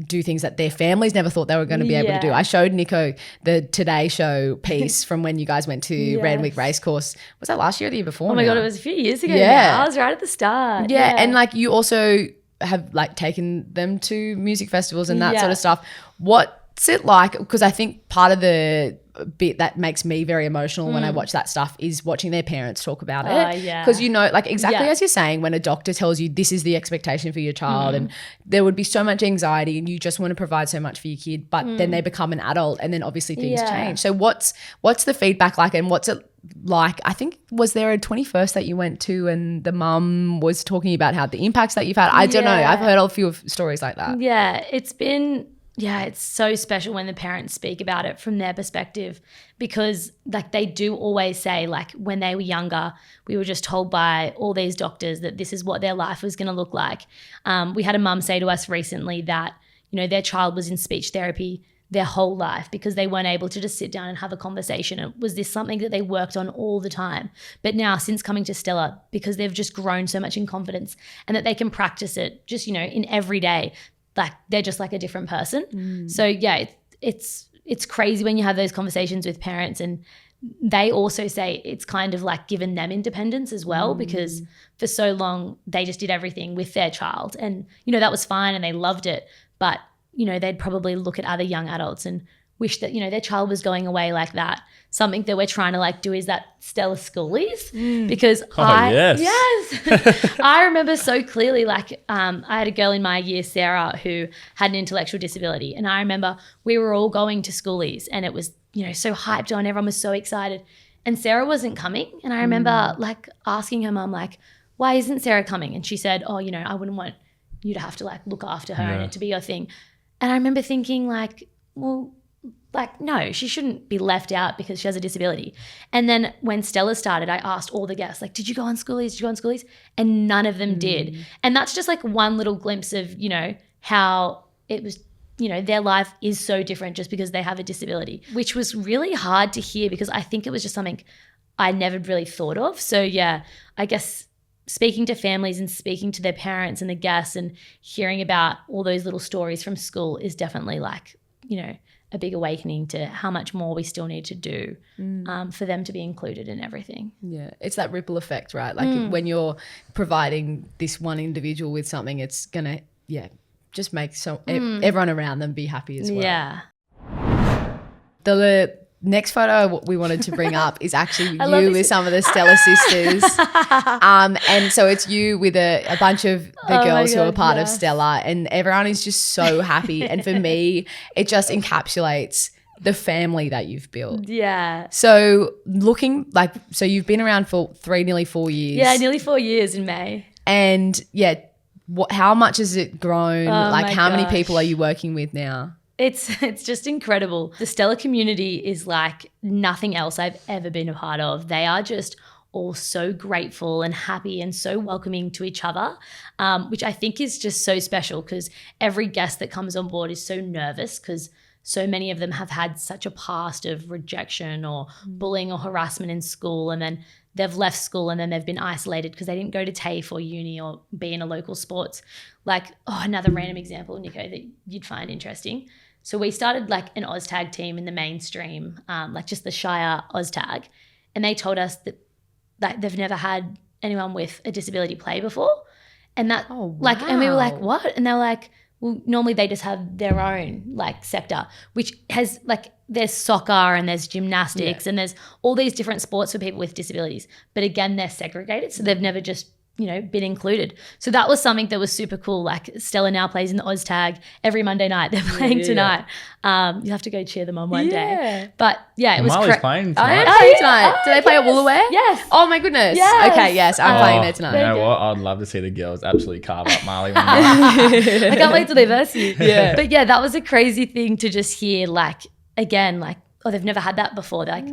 do things that their families never thought they were going to be able to do. I showed Nicho the Today Show piece from when you guys went to Randwick Racecourse. Was that last year or the year before? Oh my God, it was a few years ago now. I was right at the start. Yeah, and like you also have like taken them to music festivals and that sort of stuff. What's it like? Because I think part of the bit that makes me very emotional when I watch that stuff is watching their parents talk about it. Because like exactly as you're saying, when a doctor tells you this is the expectation for your child and there would be so much anxiety and you just want to provide so much for your kid, but then they become an adult and then obviously things change. So what's the feedback like, and what's it like, I think, was there a 21st that you went to and the mum was talking about how the impacts that you've had? I don't know. I've heard a few of stories like that. Yeah, it's so special when the parents speak about it from their perspective, because like they do always say, like, when they were younger, we were just told by all these doctors that this is what their life was going to look like. We had a mum say to us recently that, you know, their child was in speech therapy their whole life because they weren't able to just sit down and have a conversation. It was this something that they worked on all the time. But now, since coming to Stella, because they've just grown so much in confidence and that they can practice it just, you know, in every day, like they're just like a different person. So yeah, it's crazy when you have those conversations with parents, and they also say it's kind of like given them independence as well, because for so long they just did everything with their child, and, you know, that was fine and they loved it. But, you know, they'd probably look at other young adults and wish that, you know, their child was going away like that. Something that we're trying to like do is that Stella Schoolies, because I remember so clearly, like I had a girl in my year, Sarah, who had an intellectual disability, and I remember we were all going to Schoolies and it was, you know, so hyped on, everyone was so excited, and Sarah wasn't coming. And I remember like asking her mum, like, why isn't Sarah coming? And she said, oh, you know, I wouldn't want you to have to like look after her and it to be your thing. And I remember thinking like, well, like, no, she shouldn't be left out because she has a disability. And then when Stella started, I asked all the guests, like, did you go on Schoolies? Did you go on Schoolies? And none of them did. And that's just like one little glimpse of, you know, how it was, you know, their life is so different just because they have a disability, which was really hard to hear because I think it was just something I never really thought of. So yeah, I guess speaking to families and speaking to their parents and the guests and hearing about all those little stories from school is definitely like, you know, a big awakening to how much more we still need to do for them to be included in everything. Yeah, it's that ripple effect, right? Like when you're providing this one individual with something, it's going to, just make everyone around them be happy as well. Yeah. The next photo we wanted to bring up is actually you with some of the Stella sisters. And so it's you with a bunch of the girls who are part of Stella, and everyone is just so happy. And for me, it just encapsulates the family that you've built. Yeah. So so you've been around for nearly 4 years. Yeah, nearly 4 years in May. And yeah, how much has it grown? Like how many gosh. people are you working with now? It's just incredible. The Stella community is like nothing else I've ever been a part of. They are just all so grateful and happy and so welcoming to each other, which I think is just so special because every guest that comes on board is so nervous because so many of them have had such a past of rejection or bullying or harassment in school, and then they've left school and then they've been isolated because they didn't go to TAFE or uni or be in a local sports. Like, another random example, Nicho, that you'd find interesting. So we started like an OzTag team in the mainstream, like just the Shire OzTag, and they told us that like they've never had anyone with a disability play before, and that like, and we were like, what? And they were like, well, normally they just have their own like sector, which has like there's soccer and there's gymnastics and there's all these different sports for people with disabilities, but again they're segregated, so they've never just been included. So that was something that was super cool. Like Stella now plays in the OzTag every Monday night. They're playing tonight. You have to go cheer them on one day. But yeah, it was Marlee's playing tonight. I am playing tonight. Do they play at Woolaware? Yes. Oh my goodness. Yes. Okay, yes, I'm playing there tonight. You know what? I'd love to see the girls absolutely carve up Marlee. I can't wait till they verse you. Yeah. But yeah, that was a crazy thing to just hear, like, again, like, they've never had that before. They're like,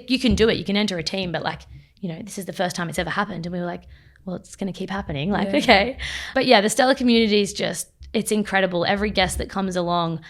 you can do it. You can enter a team, but like, this is the first time it's ever happened. And we were like, well, it's going to keep happening. Like, okay. But yeah, the Stella community is just, it's incredible. Every guest that comes along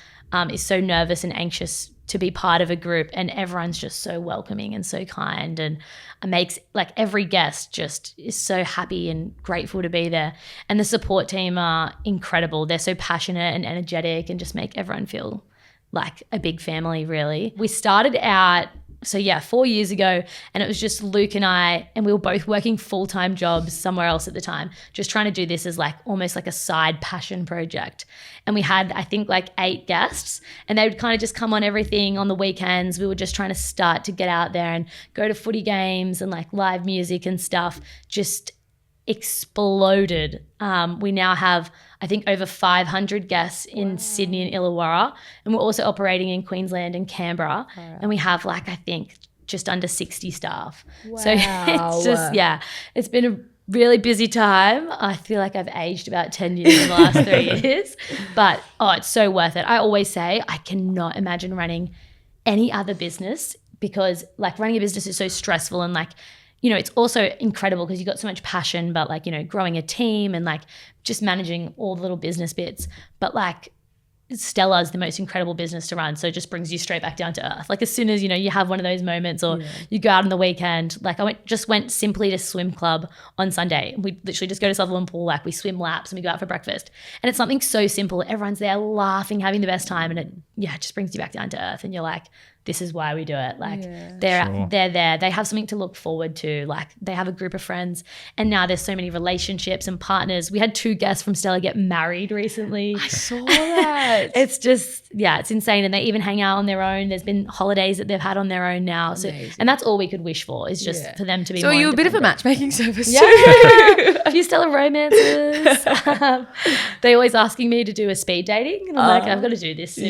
is so nervous and anxious to be part of a group, and everyone's just so welcoming and so kind, and it makes like every guest just is so happy and grateful to be there. And the support team are incredible. They're so passionate and energetic and just make everyone feel like a big family, really. We started out 4 years ago, and it was just Luke and I, and we were both working full-time jobs somewhere else at the time, just trying to do this as like almost like a side passion project. And we had, I think, like 8 guests, and they would kind of just come on everything on the weekends. We were just trying to start to get out there and go to footy games and like live music and stuff. Just exploded. We now have, I think, over 500 guests in Sydney and Illawarra, and we're also operating in Queensland and Canberra. And we have like, I think, just under 60 staff. Wow. So it's just, it's been a really busy time. I feel like I've aged about 10 years in the last 3 years, but it's so worth it. I always say I cannot imagine running any other business, because like running a business is so stressful, and like, you know, it's also incredible because you've got so much passion, but like, you know, growing a team and like just managing all the little business bits. But like Stella is the most incredible business to run. So it just brings you straight back down to earth. Like as soon as, you know, you have one of those moments, or you go out on the weekend, like I just went simply to swim club on Sunday. We literally just go to Sutherland Pool, like we swim laps and we go out for breakfast. And it's something so simple. Everyone's there laughing, having the best time. And it just brings you back down to earth. And you're like, this is why we do it. Like they're there. They have something to look forward to. Like they have a group of friends, and now there's so many relationships and partners. We had 2 guests from Stella get married recently. I saw that. It's just, it's insane. And they even hang out on their own. There's been holidays that they've had on their own now. So, and that's all we could wish for, is just for them to be more. So you're a bit of a matchmaking service too. A few Stella romances. They're always asking me to do a speed dating, and I'm like, I've got to do this soon.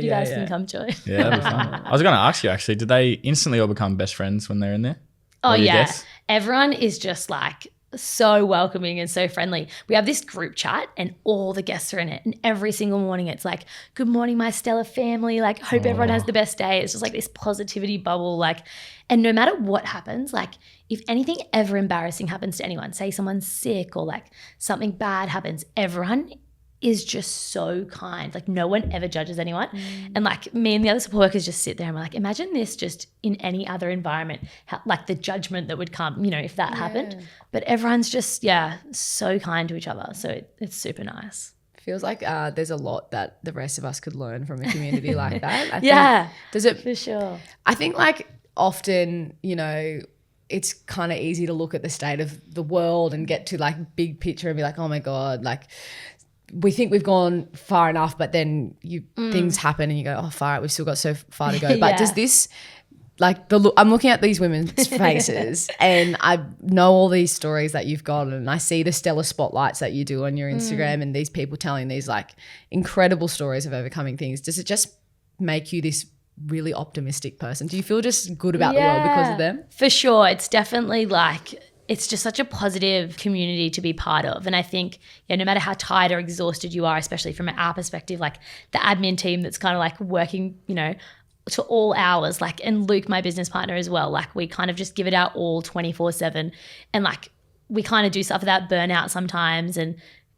You guys can come join. Yeah, that'd be fun. I was going to ask you actually, did they instantly all become best friends when they're in there? Oh yeah. Guests? Everyone is just like so welcoming and so friendly. We have this group chat and all the guests are in it, and every single morning it's like, good morning, my Stella family. Like, hope everyone has the best day. It's just like this positivity bubble. Like, and no matter what happens, like if anything ever embarrassing happens to anyone, say someone's sick or like something bad happens, everyone is just so kind. Like no one ever judges anyone. And like me and the other support workers just sit there and we're like, imagine this just in any other environment, like the judgment that would come, you know, if that happened. But everyone's just, so kind to each other. So it's super nice. Feels like there's a lot that the rest of us could learn from a community like that. I think, does it? For sure. I think like often, you know, it's kind of easy to look at the state of the world and get to like big picture and be like, oh my God, like we think we've gone far enough, but then things happen and you go, oh, far out, we've still got so far to go. But does this, like I'm looking at these women's faces and I know all these stories that you've got, and I see the Stella spotlights that you do on your Instagram and these people telling these like incredible stories of overcoming things. Does it just make you this really optimistic person? Do you feel just good about the world because of them? For sure. It's definitely like, it's just such a positive community to be part of. And I think, no matter how tired or exhausted you are, especially from our perspective, like the admin team that's kind of like working, you know, to all hours, like, and Luke, my business partner as well, like we kind of just give it our all 24/7. And like, we kind of do stuff without burnout sometimes. And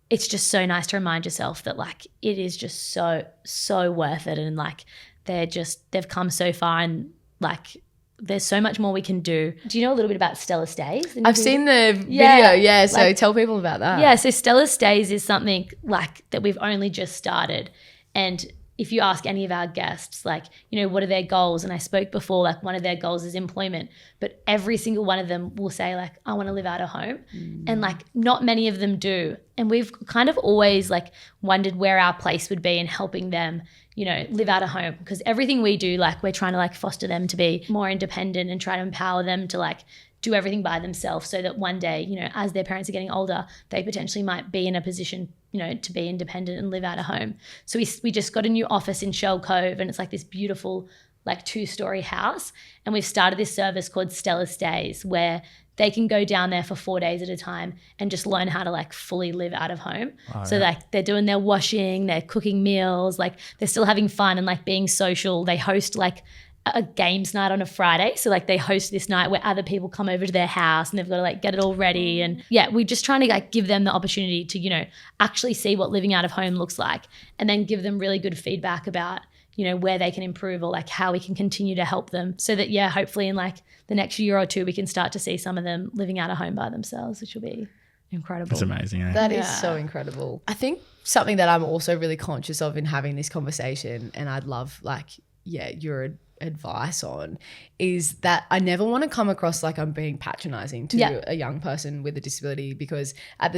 it's just so nice to remind yourself that like, it is just so, so worth it. And like, they've come so far, and like, there's so much more we can do. Do you know a little bit about Stella Stays? I've seen the video, so like, tell people about that. Yeah, so Stella Stays is something like that we've only just started. And if you ask any of our guests, like, you know, what are their goals? And I spoke before, like one of their goals is employment, but every single one of them will say like, I want to live out of home. And like not many of them do. And we've kind of always like wondered where our place would be in helping them, you know, live out of home, because everything we do, like we're trying to like foster them to be more independent and try to empower them to like do everything by themselves, so that one day, you know, as their parents are getting older, they potentially might be in a position, you know, to be independent and live out of home. So we just got a new office in Shell Cove, and it's like this beautiful like 2-story house. And we've started this service called Stella Stays, where they can go down there for 4 days at a time and just learn how to like fully live out of home. So like they're doing their washing, they're cooking meals, like they're still having fun and like being social. They host like a games night on a Friday. So like they host this night where other people come over to their house and they've got to like get it all ready. And we're just trying to like give them the opportunity to, you know, actually see what living out of home looks like, and then give them really good feedback about, you know, where they can improve or like how we can continue to help them, so that hopefully in like the next year or two we can start to see some of them living out of home by themselves, which will be incredible. That's amazing. Eh? That is so incredible. I think something that I'm also really conscious of in having this conversation, and I'd love like your advice on, is that I never want to come across like I'm being patronizing to a young person with a disability, because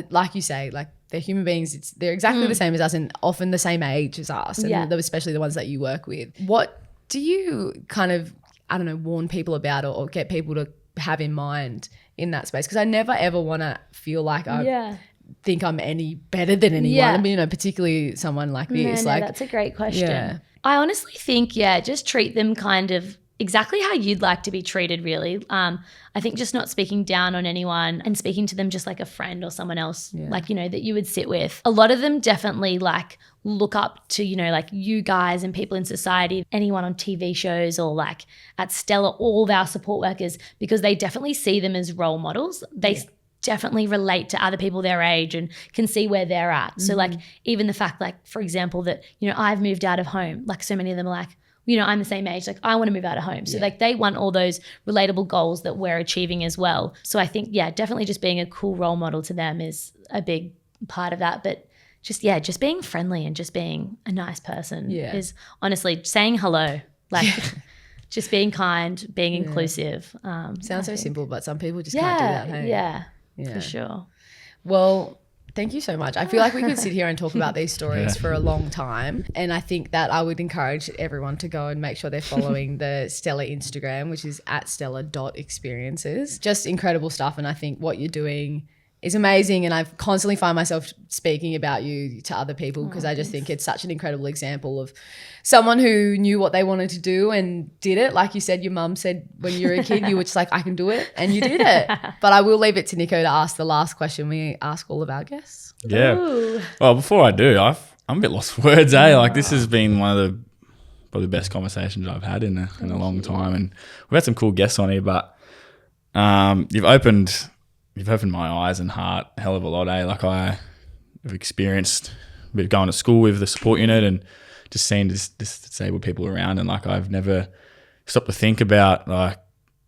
like you say, like they're human beings. They're exactly the same as us, and often the same age as us, and especially the ones that you work with. What do you kind of, I don't know, warn people about, or get people to have in mind in that space? Because I never ever want to feel like I think I'm any better than anyone. I mean, you know, particularly someone like this. No, that's a great question. I honestly think, just treat them kind of exactly how you'd like to be treated, really. I think just not speaking down on anyone and speaking to them just like a friend or someone else, like, you know, that you would sit with. A lot of them definitely like look up to, you know, like you guys and people in society, anyone on TV shows or like at Stella, all of our support workers, because they definitely see them as role models. They definitely relate to other people their age and can see where they're at. So like even the fact, like, for example, that, you know, I've moved out of home, like so many of them are like, you know, I'm the same age, like I want to move out of home. So like they want all those relatable goals that we're achieving as well. So I think, definitely just being a cool role model to them is a big part of that. But just being friendly and just being a nice person is honestly saying hello, like just being kind, being inclusive. Sounds so simple, but some people just can't do that. Hey? Yeah, for sure. Well, thank you so much. I feel like we could sit here and talk about these stories for a long time. And I think that I would encourage everyone to go and make sure they're following the Stella Instagram, which is @stella.experiences. Just incredible stuff. And I think what you're doing is amazing. And I constantly find myself speaking about you to other people because I just think it's such an incredible example of someone who knew what they wanted to do and did it. Like you said, your mum said when you were a kid, you were just like, I can do it. And you did it. But I will leave it to Nicho to ask the last question we ask all of our guests. Yeah. Ooh. Well, before I do, I'm a bit lost for words, eh? Like this has been one of the probably best conversations I've had in a long time. And we've had some cool guests on here, but you've opened my eyes and heart a hell of a lot, eh? Like I have experienced a bit of going to school with the support unit and just seeing this disabled people around, and like I've never stopped to think about, like,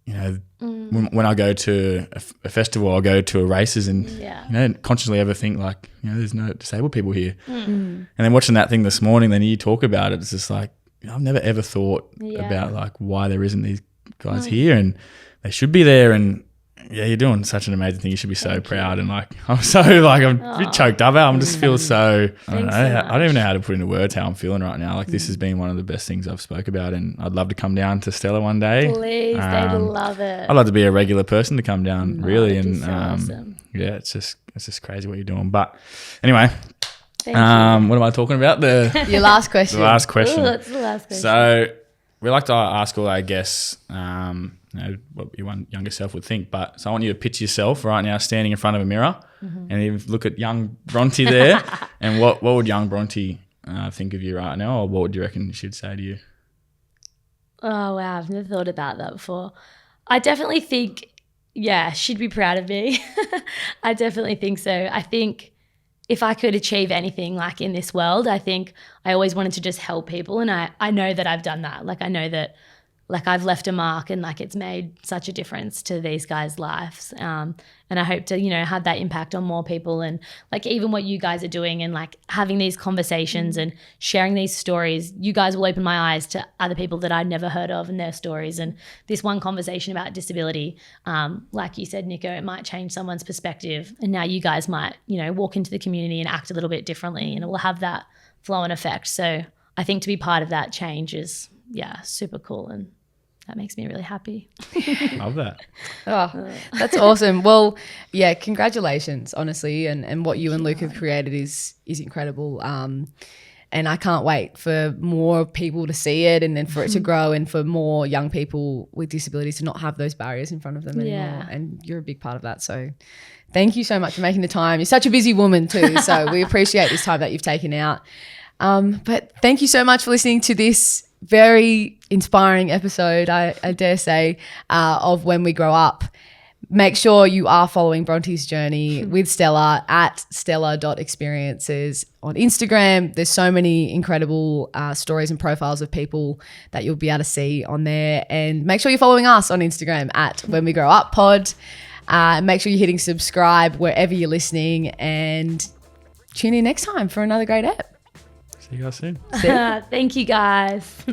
you know, when I go to a festival, I'll go to a races and you know, consciously ever think like, you know, there's no disabled people here. And then watching that thing this morning, then you talk about it, it's just like, you know, I've never ever thought about like why there isn't these guys here, and they should be there. And yeah, you're doing such an amazing thing. You should be so proud. And like, I'm so like, I'm a bit choked up. I just feel so, I don't know. I don't even know how to put into words how I'm feeling right now. Like this has been one of the best things I've spoke about, and I'd love to come down to Stella one day. Please, they'd love it. I'd love to be a regular person to come down, really. That'd And be so awesome. yeah, it's just crazy what you're doing. But anyway, Thank you. what am I talking about? Your last question. The last question. Ooh, that's the last question. So we like to ask all our guests, you know, what your younger self would think. But so I want you to picture yourself right now standing in front of a mirror and you look at young Bronte there. And what would young Bronte think of you right now, or what would you reckon she'd say to you? Oh, wow. I've never thought about that before. I definitely think, she'd be proud of me. I definitely think so. I think if I could achieve anything like in this world, I think I always wanted to just help people. And I know that I've done that. Like I know that like I've left a mark and like it's made such a difference to these guys' lives. And I hope to, you know, have that impact on more people, and like even what you guys are doing and like having these conversations and sharing these stories, you guys will open my eyes to other people that I'd never heard of and their stories. And this one conversation about disability, like you said, Nicho, it might change someone's perspective. And now you guys might, you know, walk into the community and act a little bit differently, and it will have that flow-on effect. So I think to be part of that change is, super cool, and that makes me really happy. Love that. Oh, that's awesome. Well, congratulations, honestly, and what you and Luke have created is incredible. And I can't wait for more people to see it, and then for it to grow, and for more young people with disabilities to not have those barriers in front of them anymore. And you're a big part of that. So thank you so much for making the time. You're such a busy woman too, so we appreciate this time that you've taken out. But thank you so much for listening to this very inspiring episode, I dare say, of When We Grow Up. Make sure you are following Bronte's journey with Stella @stella.experiences on Instagram. There's so many incredible stories and profiles of people that you'll be able to see on there. And make sure you're following us on Instagram @WhenWeGrowUpPod. Make sure you're hitting subscribe wherever you're listening, and tune in next time for another great ep. See you guys soon. Thank you, guys.